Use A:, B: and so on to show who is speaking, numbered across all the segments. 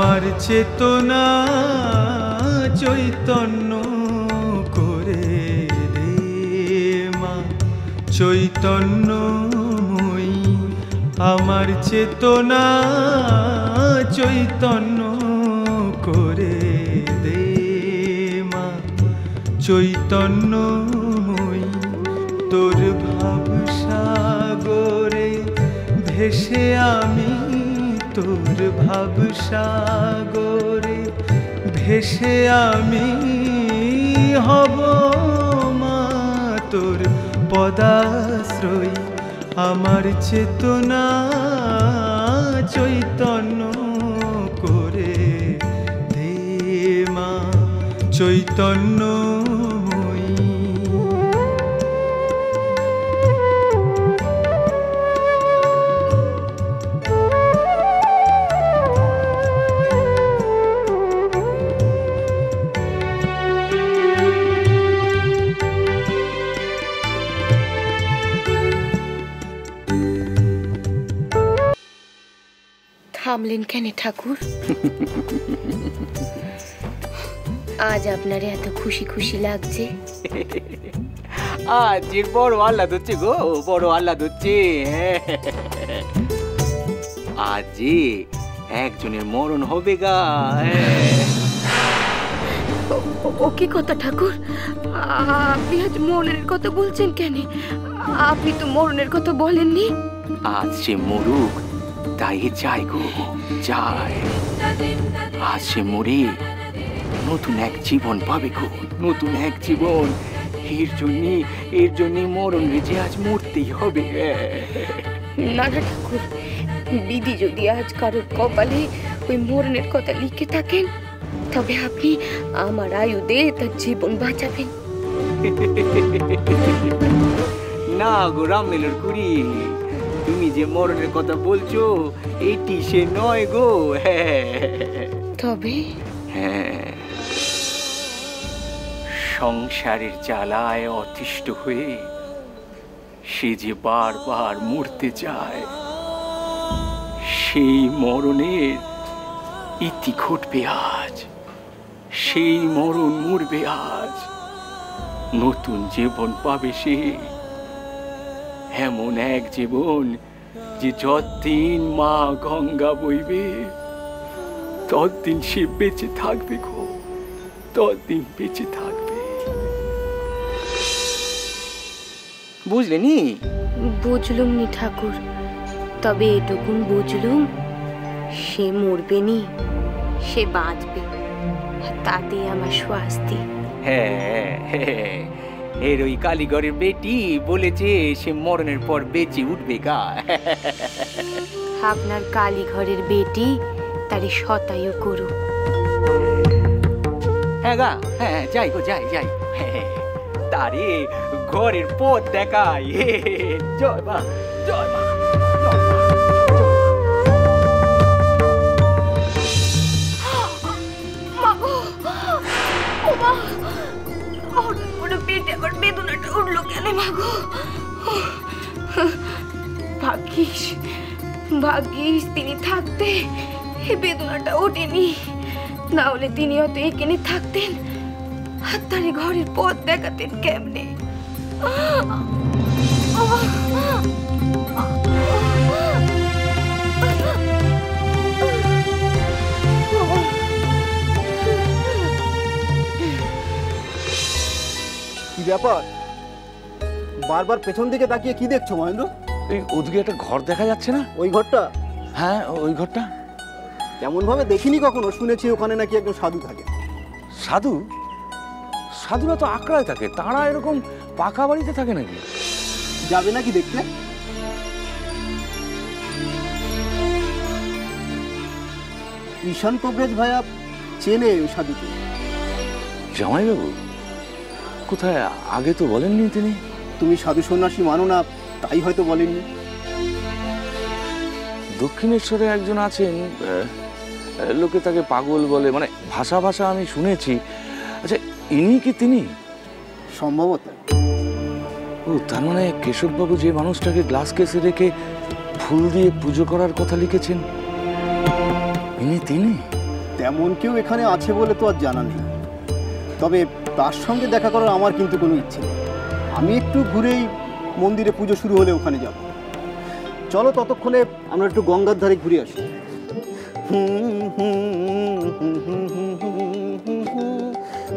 A: আমার চেতনা চৈতন্য করে দে মা, চৈতন্যময়ী। আমার চেতনা চৈতন্য করে দে মা, চৈতন্যময়ী। তোর ভাবসাগরে ভেসে আমি, তোর ভাবসাগরে ভেসে আমি হব মা তোর পদাশ্রয়ী। আমার চেতনা চৈতন্য করে দে মা, চৈতন্যময়ী।
B: থামলেন কেন ঠাকুর? আজ আপনার এত খুশি খুশি লাগছে?
C: আজ বড় আহ্লাদ হচ্ছে গো, বড় আহ্লাদ হচ্ছে। আজ একজনের মরণ হবে গা।
B: ও কি কথা ঠাকুর? আপনি আজ মরণের কথা বলছেন কেন? আপনি তো মরণের কথা বলেননি।
C: আজ সে মরুক তাই যাই গো, যাই। আজ সে মরে নতুন এক জীবন পাবে গো, নতুন এক জীবন। এর জন্য মরণ যে আজ মরতেই হবে।
B: না না ঠাকুর, বিধি যদি আজ কারোর কপালে ওই মরণের কথা লিখে থাকেন, তবে আপনি আমার আয়ু দিয়ে তার জীবন বাঁচাবেন।
C: না গো রামলীলার কুড়ি, তুমি যে মরণের কথা বলছো এটি সে নয় গো।
B: তবে
C: সংসারের জ্বালায় অতিষ্ঠ হয়ে সে যে বারবার মরতে চায়, সেই মরণের ইতি ঘটবে আজ। সেই মরণ মরবে আজ, নতুন জীবন পাবে সে। এমন এক জীবন যে যতদিন মা গঙ্গা বইবে ততদিন সে বেঁচে থাকবে গো, ততদিন বেঁচে থাকবে। বুঝলেনি?
B: বুঝলুম নি ঠাকুর, তবে এটুকুন বুঝলুম, সে মরবে নি, সে বাঁচবে, তাতে আমার স্বস্তি।
C: হ্যাঁ, এর ওই কালীগড়ের বেটি বলেছে সে মরণের পর বেঁচে উঠবে গা।
B: আপনার কালীঘরের বেটি তারে শতায়ু করুক।
C: হ্যাঁ গা, হ্যাঁ যাই গো, যাই যাই। তারে ঘরের পথ দেখাই। জয় মা, জয় মা।
B: পেটে আবার বেদনাটা উঠলো কেন মাগো? ভাগ্যিস ভাগ্যিস তিনি থাকতে এই বেদনাটা ওঠেনি, না হলে তিনি হয়তো এখানে থাকতেন আর তার ঘরের পথ দেখাতেন কেমনে।
D: কি ব্যাপার? বারবার পেছন দিকে তাকিয়ে কি দেখছো মহেন্দ্র?
E: এই ওদিকে একটা ঘর দেখা যাচ্ছে না?
D: ওই ঘরটা?
E: হ্যাঁ ওই ঘরটা।
D: তেমন ভাবে দেখিনি কখনো, শুনেছি ওখানে নাকি একজন সাধু থাকে।
E: সাধু? সাধুরা তো আকড়ায় থাকে, তারা এরকম পাকা বাড়িতে থাকে নাকি?
D: যাবে নাকি দেখতে? ঈশান কবরেজ ভাইয়া চেনে ওই সাধুকে।
E: জামাইবাবু কোথায়? আগে তো বলেননি তিনি।
D: তুমি সাধু সন্ন্যাসী মানো না, তাই হয়তো বলেননি।
E: দক্ষিণেশ্বরে একজন আছেন, লোকে তাকে পাগল বলে, মানে ভাষা ভাষা আমি শুনেছি। আচ্ছা ইনি কি তিনি?
D: সম্ভবত।
E: ও তার মানে কেশববাবু যে মানুষটাকে গ্লাস কেসে রেখে ফুল দিয়ে পুজো করার কথা লিখেছেন, ইনি তিনি?
D: তেমন কেউ এখানে আছে বলে তো আর জানা নেই, তবে তার সঙ্গে দেখা করার আমার কিন্তু কোনো ইচ্ছে নেই। আমি একটু ঘুরেই মন্দিরে পুজো শুরু হলে ওখানে যাব। চলো ততক্ষণে আমরা একটু গঙ্গার ধারে ঘুরে আসি।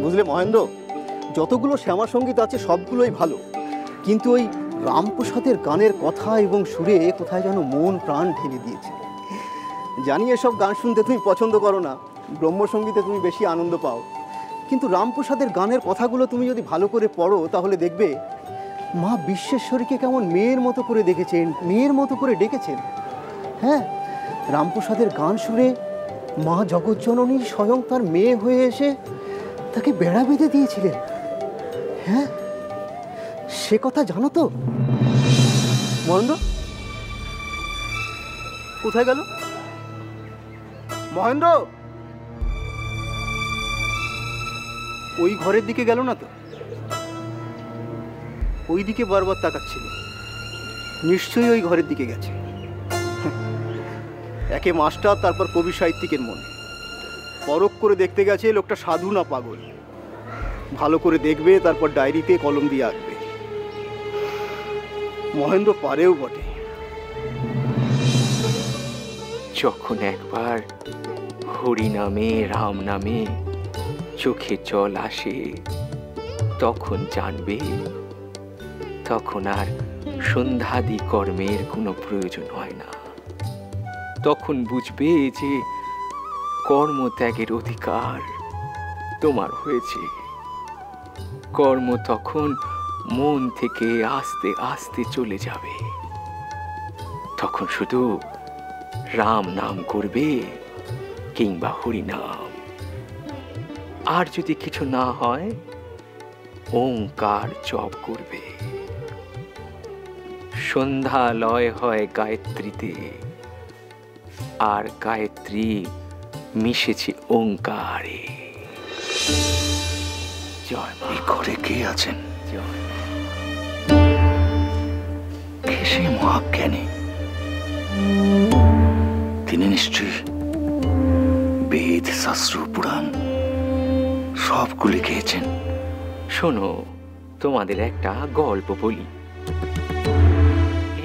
D: বুঝলে মহেন্দ্র, যতগুলো শ্যামা সঙ্গীত আছে সবগুলোই ভালো, কিন্তু ওই রামপ্রসাদের গানের কথা এবং সুরে কোথায় যেন মন প্রাণ ঢেলে দিয়েছে। জানি এসব গান শুনতে তুমি পছন্দ করো না, ব্রহ্মসঙ্গীতে তুমি বেশি আনন্দ পাও, কিন্তু রামপ্রসাদের গানের কথাগুলো তুমি যদি ভালো করে পড়ো তাহলে দেখবে মা বিশ্বেশ্বরীকে কেমন মেয়ের মতো করে দেখেছেন, মেয়ের মতো করে ডেকেছেন। হ্যাঁ, রামপ্রসাদের গান শুনে মা জগজ্জননী স্বয়ং তার মেয়ে হয়ে এসে তাকে বেড়া বেঁধে দিয়েছিলেন। হ্যাঁ, সে কথা জানো তো মহেন্দ্র? কোথায় গেল মহেন্দ্র? ওই ঘরের দিকে গেল না তো? ওই দিকে বারবার তাকাচ্ছিল, নিশ্চয়ই ওই ঘরের দিকে গেছে। একে মাস্টার, তারপর কবি সাহিত্যিকের মন। পরখ করে দেখতে গেছে লোকটা সাধু না পাগল। ভালো করে দেখবে, তারপর ডায়েরিতে কলম দিয়ে আঁকবে। মহেন্দ্র পারেও বটে।
C: যখন একবার হরি নামে রাম নামে চোখে জল আসে, তখন জানবে তখন আর সন্ধ্যাদি কর্মের কোনো প্রয়োজন হয় না। তখন বুঝবে যে কর্মত্যাগের অধিকার তোমার হয়েছে। কর্ম তখন মন থেকে আস্তে আস্তে চলে যাবে। তখন শুধু রাম নাম করবে কিংবা হরি নাম। আর যদি কিছু না হয়, ওঙ্কার জপ করবে। সন্ধ্যালয় হয় গায়ত্রীতে, আর গায়ত্রী মিশেছে ওঙ্কারে। জয় মা।
E: এই ঘরে কে আছেন?
C: জয়
E: কে সেই মহাজ্ঞানী? তিনি নিশ্চয়ই বেদ, শাস্ত্র, পুরাণ সবগুলি খেয়েছেন।
C: শোনো, তোমাদের একটা গল্প বলি।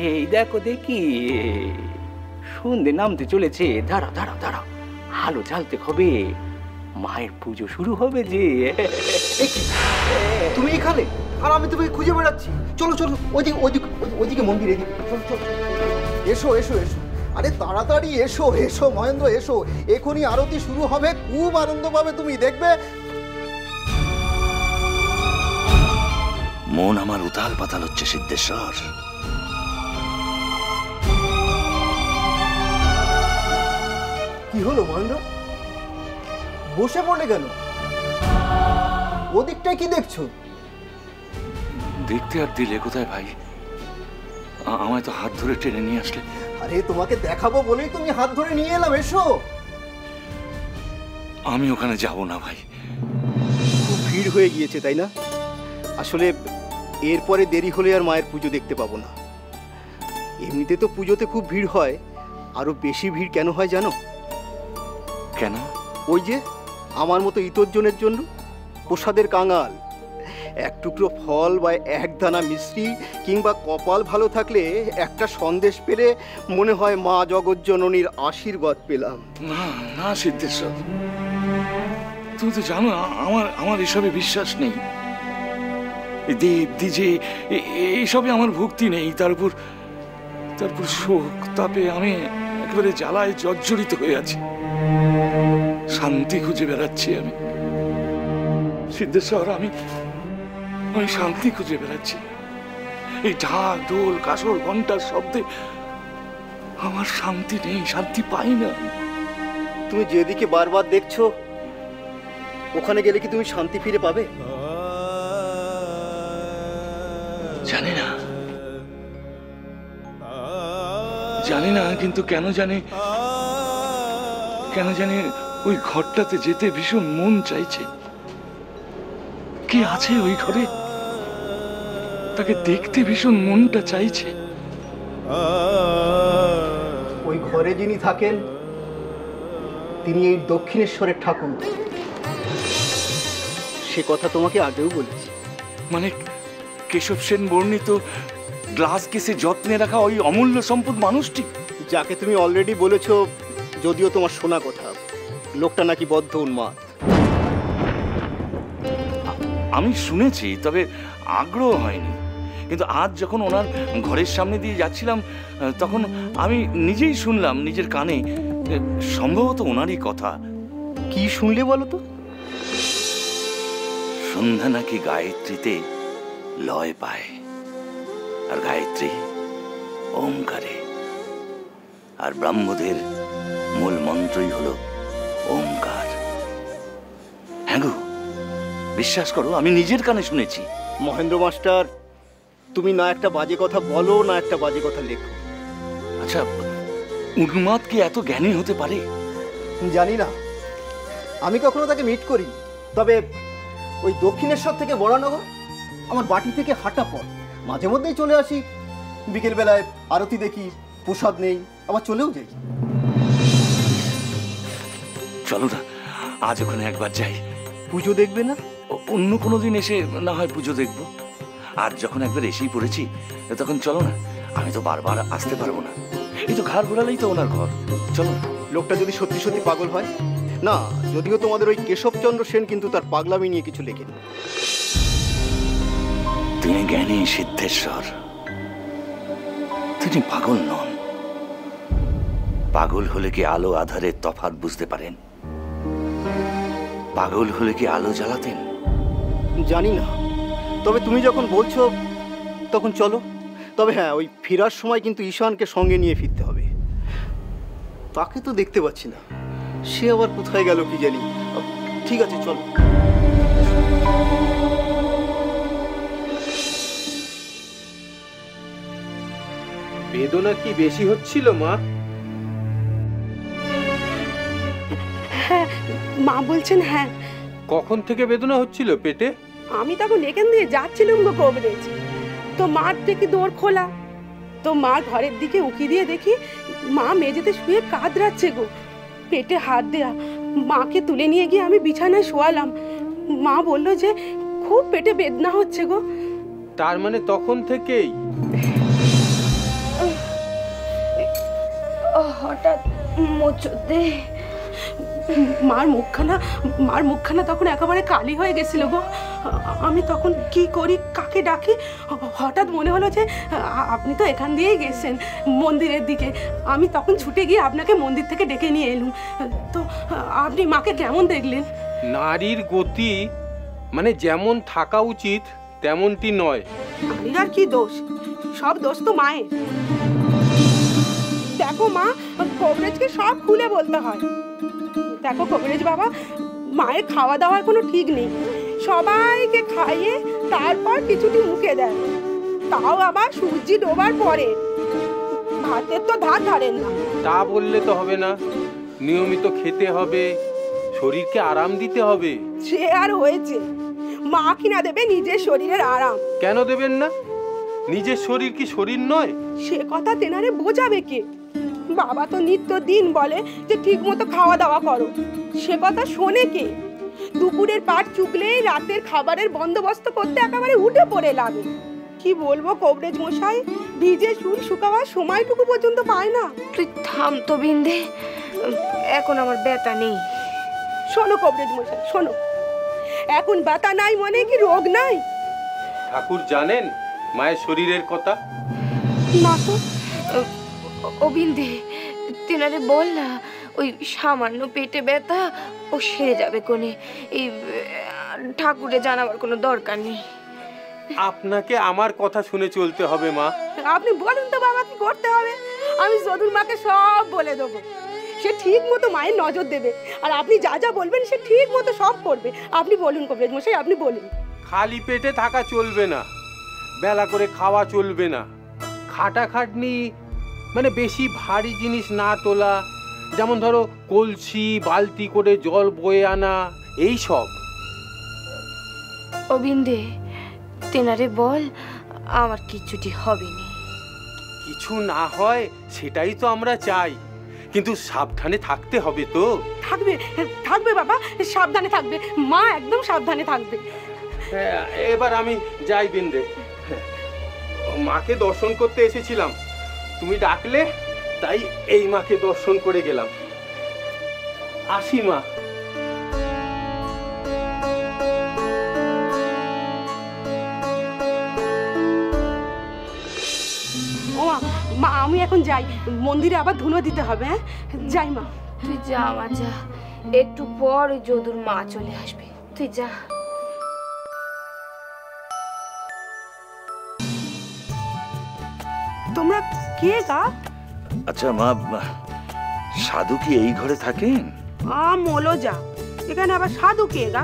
C: এই দেখো দেখি, সন্ধে নামতে চলেছে। দাঁড়াও দাঁড়াও দাঁড়াও, আলো জ্বালতে হবে, মায়ের পুজো শুরু হবে যে।
D: তুমি এখানে, আর আমি তোমাকে খুঁজে বেড়াচ্ছি। চলো চলো, ওইদিকে ওইদিকে ওইদিকে মন্দির, এদিকে চলো চলো। এসো এসো এসো, আরে তাড়াতাড়ি এসো এসো মহেন্দ্র, এসো। এখনই আরতি শুরু হবে, খুব আনন্দ পাবে তুমি, দেখবে।
E: মন আমার উতাল পাতাল হচ্ছে সিদ্ধেশ্বর।
D: কি হলো মহেন্দ্র, বসে পড়লে কেন? ওদিকটায় কি দেখছো?
E: দেখতে আর দিলে কোথায় ভাই? আমায় তো হাত ধরে টেনে নিয়ে আসলে।
D: আরে তোমাকে দেখাবো বলেই তুমি হাত ধরে নিয়ে এলাম, এসো।
E: আমি ওখানে যাব না ভাই।
D: খুব ভিড় হয়ে গিয়েছে তাই না? আসলে এরপরে দেরি হলে আর মায়ের পুজো দেখতে পাবো না। এমনিতে তো পুজোতে খুব ভিড় হয়, আরো বেশি ভিড় কেন হয় জানো?
E: কেন?
D: ওই যে আমার মতো ইতর্জনের জন্য। প্রসাদের কাঙাল, এক টুকরো ফল বা এক দানা মিষ্টি কিংবা কপাল ভালো থাকলে একটা সন্দেশ পেলে মনে হয় মা জগজ্জননীর আশীর্বাদ পেলাম।
E: না না সিদ্ধেশ্বর, তুমি তো জানো আমার এসবে বিশ্বাস নেই। দেব দ্বিজে এইসবে আমার ভক্তি নেই। তারপর শোক তাপে আমি একেবারে জ্বালায় জর্জরিত হয়ে আছি। শান্তি খুঁজে বেড়াচ্ছি আমি সিদ্ধেশ্বর, আমি শান্তি খুঁজে বেড়াচ্ছি। এই ঢাক ঢোল কাসর ঘন্টার শব্দে আমার শান্তি নেই, শান্তি পাই না।
D: তুমি যেদিকে বারবার দেখছো ওখানে গেলে কি তুমি শান্তি ফিরে পাবে?
E: জানি না, কিন্তু কেন জানি ওই ঘরটাতে যেতে ভীষণ মন চাইছে। কে আছে ওই ঘরে? তাকে দেখতে ভীষণ মনটা চাইছে।
D: ওই ঘরে যিনি থাকেন তিনি এই দক্ষিণেশ্বরের ঠাকুর। সে কথা তোমাকে আগেও বলেছি।
E: মানে কেশব সেন বর্ণিত গ্লাস কেসে যত্নে রাখা ওই অমূল্য সম্পদ মানুষটি?
D: যাকে তুমি অলরেডি বলেছো, যদিও তোমার শোনা কথা, লোকটা নাকি বদ্ধ উন্মাদ।
E: আমি শুনেছি, তবে আগ্রহ হয়নি। কিন্তু আজ যখন ওনার ঘরের সামনে দিয়ে যাচ্ছিলাম, তখন আমি নিজেই শুনলাম নিজের কানে, সম্ভবত ওনারই কথা।
D: কি শুনলে বলো তো?
E: সন্ধ্যা নাকি গায়ত্রীতে লয় পায়, আর গায়ত্রী ওঙ্কারে, আর ব্রাহ্মদের মূল মন্ত্রই হলো ওঙ্কার। হ্যাঁ গো, বিশ্বাস করো, আমি নিজের কানে শুনেছি।
D: মহেন্দ্র মাস্টার, তুমি না একটা বাজে কথা বলো, না একটা বাজে কথা লেখো।
E: আচ্ছা, উন্মাদ কি এত জ্ঞানী হতে পারে?
D: জানি না, আমি কখনো তাকে মিট করিনি। তবে ওই দক্ষিণেশ্বর থেকে বরানগর আমার বাটি থেকে হাঁটা পথ, মাঝে মধ্যেই চলে আসি। বিকেলবেলায় আরতি দেখি, প্রসাদ নেই, আবার চলেও যাই।
E: চলো না, আজ ওখানে একবার যাই।
D: পুজো দেখবে না?
E: অন্য কোনো দিন এসে না হয় পুজো দেখবো। আজ যখন একবার এসেই পড়েছি, তখন চলো না। আমি তো বারবার আসতে পারবো না, এই তো ঘাড় ঘোরালেই তো ওনার ঘর। চলো।
D: লোকটা যদি সত্যি সত্যি পাগল হয় না, যদিও তোমাদের ওই কেশবচন্দ্র সেন কিন্তু তার পাগলামি নিয়ে কিছু লেখেন।
E: তিনি জ্ঞানী সিদ্ধেশ্বর, তিনি পাগল নন। পাগল হলে কি আলো আধারের তফাৎ বুঝতে পারেন? পাগল হলে কি আলো জ্বালাতেন?
D: জানি না, তবে তুমি যখন বলছো তখন চলো। তবে হ্যাঁ, ওই ফেরার সময় কিন্তু ঈশানকে সঙ্গে নিয়ে ফিরতে হবে। তাকে তো দেখতে পাচ্ছি না, সে আবার কোথায় গেল কি জানি। ঠিক আছে, চলো।
F: বেদনা কি বেশি হচ্ছিল মা?
G: হ্যাঁ, মা বলছেন হ্যাঁ।
F: কখন থেকে বেদনা হচ্ছিল পেটে?
G: আমি তখন এখান দিয়ে যাচ্ছিলাম গো কবরেজ, তো মার থেকে দৌড় খোলা, তো মার ঘরের দিকে উঁকি দিয়ে দেখি মা মেঝেতে শুয়ে কাঁদরাচ্ছে গো, পেটে হাত দেয়া। মাকে তুলে নিয়ে গিয়ে আমি বিছানায় শোয়ালাম। মা বলল যে খুব পেটে বেদনা হচ্ছে গো।
F: তার মানে তখন থেকেই?
B: হঠাৎ মোচতে
G: মার মুখখানা তখন একেবারে কালি হয়ে গেছিল গো। আমি তখন কি করি, কাকে ডাকি? হঠাৎ মনে হলো যে আপনি তো এখান দিয়েই গেছেন মন্দিরের দিকে। আমি তখন ছুটে গিয়ে আপনাকে মন্দির থেকে ডেকে নিয়ে এলুম। তো আপনি মাকে কেমন দেখলেন?
F: নারীর গতি মানে যেমন থাকা উচিত তেমনটি নয়।
G: নারীর আর কি দোষ? সব দোষ তো মায়ের। দেখো মা, কবরেজকে সব খুলে বলতে হয়। দেখো কবরেজ বাবা, মায়ের খাওয়া দাওয়ার কোনো ঠিক নেই। সবাইকে খাইয়ে তারপর কিছুটি মুখে দেয়, তাও আবার সূর্যি ডোবার পরে। ভাতের তো ধার ধারেন না।
F: তা বললে তো হবে না, নিয়মিত খেতে হবে, শরীরকে আরাম দিতে হবে।
G: সে আর হয়েছে, মা কিনা দেবে নিজের শরীরের আরাম?
F: কেন দেবেন না? নিজের শরীর কি শরীর নয়?
G: সে কথা তেনারে বোঝাবে কে? বাবা তো নিত্য দিন বলে যে ঠিক মতো খাওয়া দাওয়া করো, সে কথা শোনে কে? দুপুরের পাট চুকলে রাতের খাবারের বন্দোবস্ত করতে একেবারে উঠে পড়ে লাগে। কি বলবো কবরেজ মশাই, ভিজে চুল শুকাবার সময়টুকু পর্যন্ত পায় না।
B: তুই থাম তো বিন্দে, এখন আমার ব্যথা নেই।
G: শোনো কবরেজ মশাই, শোনো, এখন ব্যথা নাই মানে কি রোগ নাই?
F: ঠাকুর জানেন মায়ের শরীরের কথা?
G: না তো।
B: ও বিন্দে, তেনারে বল না ওই সামান্য পেটে ব্যথা ও সেরে যাবে কোনে। এই ঠাকুরে জানাবার কোনো দরকার নেই।
F: আপনাকে আমার কথা শুনে চলতে হবে মা।
G: আপনি বলুন তো বাবা, কি করতে হবে? আমি যদুর মাকে সব বলে দেবো, সে ঠিক মতো মায়ের নজর দেবে। আর আপনি যা যা বলবেন সে ঠিক মতো সব করবে। আপনি বলুন কবরেজ মশাই, আপনি বলুন।
F: খালি পেটে থাকা চলবে না, বেলা করে খাওয়া চলবে না, খাটাখাটনি মানে বেশি ভারী জিনিস না তোলা, যেমন ধরো কলসি বালতি করে জল বয়ে আনা, এই সব।
B: ও বিন্দে, তেনারে বল আমার কিচ্ছুটি হবে না।
F: কিছু না হয় সেটাই তো আমরা চাই, কিন্তু সাবধানে থাকতে হবে তো।
G: থাকবে থাকবে বাবা, সাবধানে থাকবে, মা একদম সাবধানে থাকবে।
F: এবার আমি যাই বিন্দে, মাকে দর্শন করতে এসেছিলাম, তুমি ডাকলে তাই এই মাকে দর্শন করে গেলাম। আসি মা।
G: ও মা, আমি এখন যাই, মন্দিরে আবার ধুনো দিতে হবে। হ্যাঁ, যাই মা।
B: তুই যা মা যা, একটু পর ওই যদুর মা চলে আসবে, তুই যা।
G: তোমরা কে গা?
E: আচ্ছা মা, সাধু কি এই ঘরে থাকেন?
G: মোলো যা, এখানে আবার সাধু কে গা?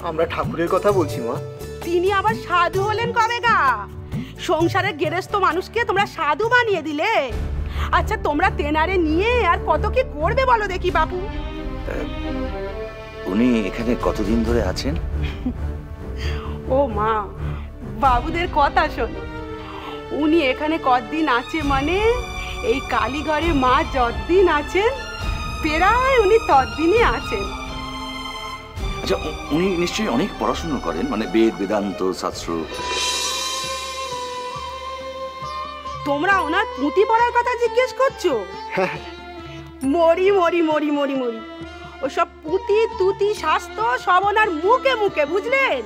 D: আমরা ঠাকুরের কথা বলছি মা।
G: তিনি আবার সাধু হলেন কবে গা? সংসারের গেরস্ত মানুষকে তোমরা সাধু বানিয়ে দিলে। আচ্ছা, তোমরা তেনারে নিয়ে আর কত কি করবে বলো দেখি বাবু।
E: উনি এখানে কতদিন ধরে আছেন?
G: ও মা, বাবুদের কথা শোনো। উনি এখানে কতদিন আছে মানে, এই কালীঘরে মা যতদিন আছেন প্রায় উনি ততদিনই আছেন।
E: আচ্ছা, উনি নিশ্চয়ই অনেক পড়াশোনা করেন, মানে বেদ বেদান্ত শাস্ত্র।
G: তোমরা ওনার পুঁথি পড়ার কথা জিজ্ঞেস করছো? মরি মরি মরি মরি মরি, ওসব পুঁথি তুতি শাস্ত্র সব ওনার মুখে মুখে, বুঝলেন?